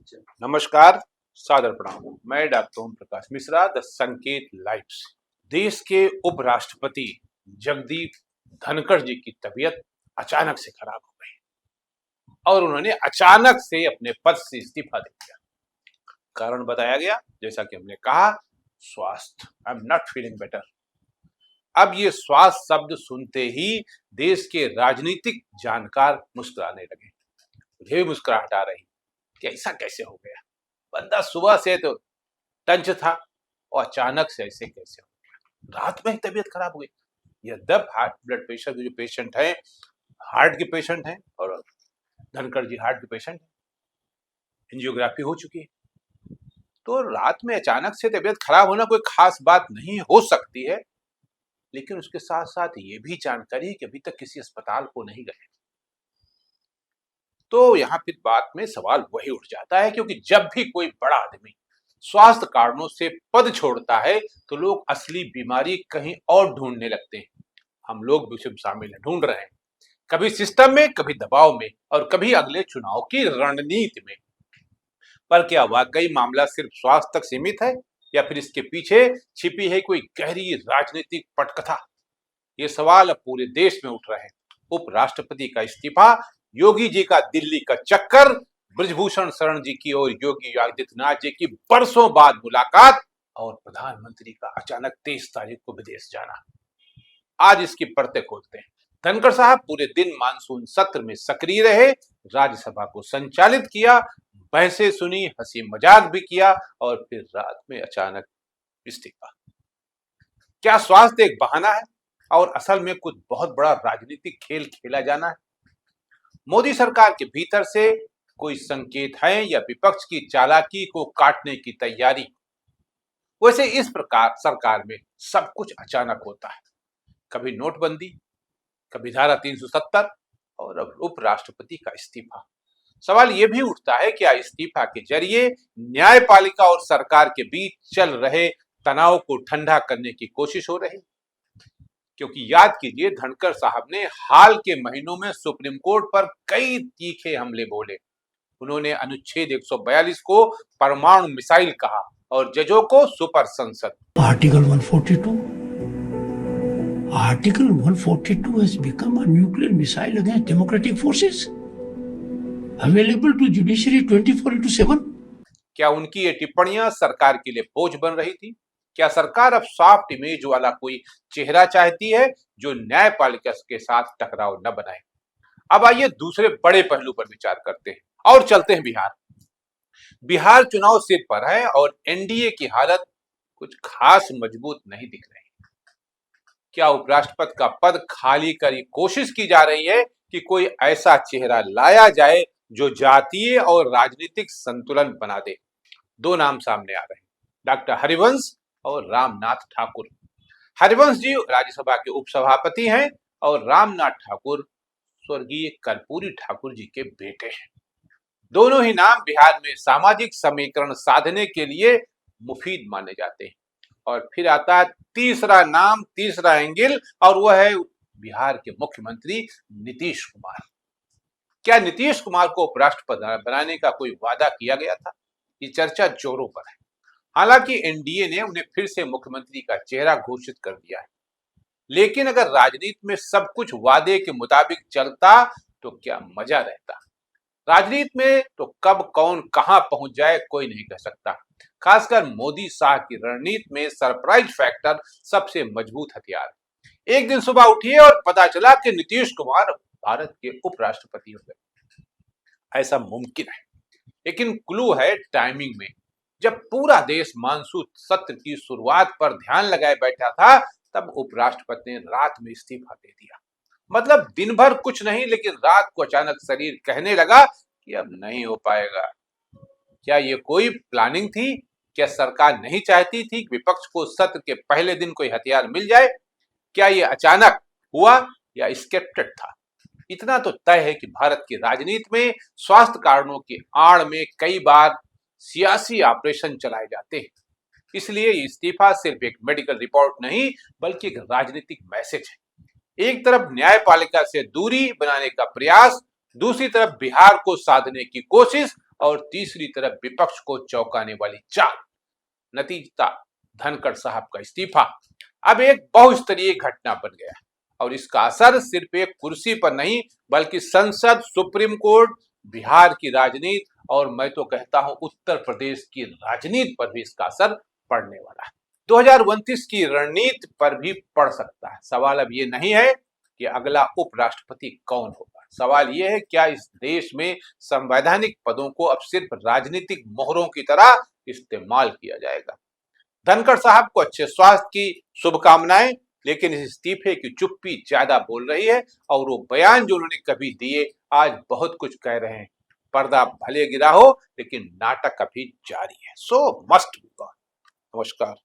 नमस्कार, सादर प्रणाम। मैं doctor Om Prakash Mishra, the Sanket lives. देश के उपराष्ट्रपति जगदीप धनखड़ जी की तबीयत अचानक से खराब हो गई और उन्होंने अचानक से अपने पद से इस्तीफा दे दिया। कारण बताया गया, जैसा कि हमने कहा, स्वास्थ्य। I am not feeling better. अब ये स्वास्थ्य शब्द सुनते ही देश के राजनीतिक जानकार मुस्कुराने लगे। मुझे भी मुस्कुराहट आ रही कि ऐसा कैसे हो गया। बंदा सुबह से तो टंच था और अचानक से ऐसे कैसे हो गया। रात में ही तबीयत खराब हो गई। यद्यप हार्ट ब्लड प्रेशर के जो पेशेंट हैं, हार्ट के पेशेंट हैं और धनखड़ जी हार्ट के पेशेंट हैं, एंजियोग्राफी हो चुकी है, तो रात में अचानक से तबीयत खराब होना कोई खास बात नहीं हो सकती है। लेकिन उसके साथ साथ ये भी जानकारी है कि अभी तक किसी अस्पताल को नहीं गए। तो यहाँ फिर बात में सवाल वही उठ जाता है, क्योंकि जब भी कोई बड़ा आदमी स्वास्थ्य कारणों से पद छोड़ता है तो लोग असली बीमारी कहीं और ढूंढने लगते हैं। हम लोग भी उसमें शामिल हैं, ढूंढ रहे हैं, कभी सिस्टम में, कभी दबाव में और कभी अगले चुनाव की रणनीति में। पर क्या वाकई मामला सिर्फ स्वास्थ्य तक सीमित है या फिर इसके पीछे छिपी है कोई गहरी राजनीतिक पटकथा? ये सवाल अब पूरे देश में उठ रहे हैं। उपराष्ट्रपति का इस्तीफा, योगी जी का दिल्ली का चक्कर, ब्रजभूषण शरण जी की और योगी आदित्यनाथ जी की बरसों बाद मुलाकात और प्रधानमंत्री का अचानक 23 तारीख को विदेश जाना। आज इसकी परतें खोलते हैं। धनखड़ साहब पूरे दिन मानसून सत्र में सक्रिय रहे, राज्यसभा को संचालित किया, बहसें सुनी, हंसी मजाक भी किया और फिर रात में अचानक इस्तीफा। क्या स्वास्थ्य एक बहाना है और असल में कुछ बहुत बड़ा राजनीतिक खेल खेला जाना है? मोदी सरकार के भीतर से कोई संकेत है या विपक्ष की चालाकी को काटने की तैयारी? वैसे इस प्रकार सरकार में सब कुछ अचानक होता है। कभी नोटबंदी, कभी धारा 370 और अब उपराष्ट्रपति का इस्तीफा। सवाल यह भी उठता है, क्या इस्तीफा के जरिए न्यायपालिका और सरकार के बीच चल रहे तनाव को ठंडा करने की कोशिश हो रही? क्योंकि याद कीजिए, धनखड़ साहब ने हाल के महीनों में सुप्रीम कोर्ट पर कई तीखे हमले बोले। उन्होंने अनुच्छेद 142 को परमाणु मिसाइल कहा और जजों को सुपर संसद। Article 142 has become a nuclear missile against democratic forces, available to judiciary 24/7. क्या उनकी ये टिप्पणियां सरकार के लिए बोझ बन रही थी? क्या सरकार अब सॉफ्ट इमेज वाला कोई चेहरा चाहती है जो न्यायपालिका के साथ टकराव न बनाए? अब आइए दूसरे बड़े पहलू पर विचार करते हैं और चलते हैं बिहार। बिहार चुनाव सिर पर है और एनडीए की हालत कुछ खास मजबूत नहीं दिख रही। क्या उपराष्ट्रपति का पद खाली की कोशिश की जा रही है कि कोई ऐसा चेहरा लाया जाए जो जातीय और राजनीतिक संतुलन बना दे? दो नाम सामने आ रहे हैं, डॉक्टर हरिवंश और रामनाथ ठाकुर। हरिवंश जी राज्यसभा के उपसभापति हैं और रामनाथ ठाकुर स्वर्गीय कर्पूरी ठाकुर जी के बेटे हैं। दोनों ही नाम बिहार में सामाजिक समीकरण साधने के लिए मुफीद माने जाते हैं। और फिर आता है तीसरा नाम, तीसरा एंगल, और वह है बिहार के मुख्यमंत्री नीतीश कुमार। क्या नीतीश कुमार को उपराष्ट्रपति बनाने का कोई वादा किया गया था? ये चर्चा जोरों पर है। हालांकि एनडीए ने उन्हें फिर से मुख्यमंत्री का चेहरा घोषित कर दिया है। लेकिन अगर राजनीति में सब कुछ वादे के मुताबिक चलता तो क्या मजा रहता। राजनीति में तो कब कौन कहां पहुंच जाए कोई नहीं कह सकता। खासकर मोदी शाह की रणनीति में सरप्राइज फैक्टर सबसे मजबूत हथियार है। एक दिन सुबह उठिए और पता चला कि नीतीश कुमार भारत के उपराष्ट्रपति हो गए। ऐसा मुमकिन है, लेकिन क्लू है टाइमिंग में। जब पूरा देश मानसून सत्र की शुरुआत पर ध्यान लगाए बैठा था, तब उपराष्ट्रपति ने रात में इस्तीफा दे दिया। मतलब दिन भर कुछ नहीं, लेकिन रात को अचानक शरीर कहने लगा कि अब नहीं हो पाएगा। क्या ये कोई प्लानिंग थी? क्या सरकार नहीं चाहती थी कि विपक्ष को सत्र के पहले दिन कोई हथियार मिल जाए? क्या ये अचानक हुआ या स्क्रिप्टेड था? इतना तो तय है कि भारत की राजनीति में स्वास्थ्य कारणों की आड़ में कई बार सियासी ऑपरेशन चलाए जाते हैं। इसलिए इस्तीफा सिर्फ एक मेडिकल रिपोर्ट नहीं, बल्कि एक राजनीतिक मैसेज है। एक तरफ न्यायपालिका से दूरी बनाने का प्रयास, दूसरी तरफ बिहार को साधने की कोशिश और तीसरी तरफ विपक्ष को चौंकाने वाली चाल। नतीजा धनखड़ साहब का इस्तीफा अब एक बहुस्तरीय घटना बन गया और इसका असर सिर्फ एक कुर्सी पर नहीं बल्कि संसद, सुप्रीम कोर्ट, बिहार की राजनीति और मैं तो कहता हूं उत्तर प्रदेश की राजनीति पर भी इसका असर पड़ने वाला है। 2029 की रणनीति पर भी पड़ सकता है। सवाल अब ये नहीं है कि अगला उपराष्ट्रपति कौन होगा, सवाल ये है क्या इस देश में संवैधानिक पदों को अब सिर्फ राजनीतिक मोहरों की तरह इस्तेमाल किया जाएगा। धनखड़ साहब को अच्छे स्वास्थ्य की शुभकामनाएं, लेकिन इस इस्तीफे की चुप्पी ज्यादा बोल रही है और वो बयान जो उन्होंने कभी दिए आज बहुत कुछ कह रहे हैं। पर्दा भले गिरा हो लेकिन नाटक अभी जारी है। सो मस्ट बी गॉन। नमस्कार।